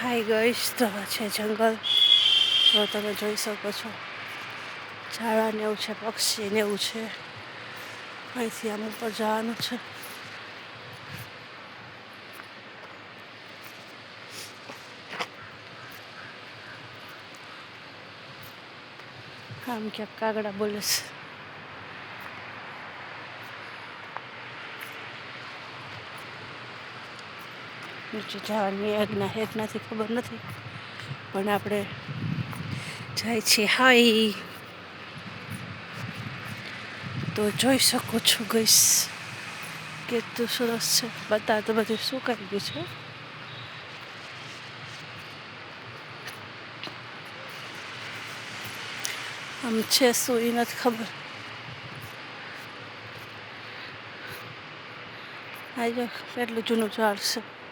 High guys, તો છે જંગલ. જો તમે જોઈ શકો છો, ઝાડા ને એવું છે, પક્ષી ને એવું છે. અહીંથી આમ ઉપર જવાનું છે. આમ ક્યાંક કાગડા બોલે છે. નીચે જવાની આજ્ઞા હેત નથી, ખબર નથી, પણ આપણે જાય છીએ. હાઈ, તો જોઈ શકો છો ગઈસ કેટલું સરસ છે. બતા તો બધું શું કરી ગયું છે. આમ છે શું એ નથી ખબર. આ જો કેટલું જૂનું ઝાડ છે.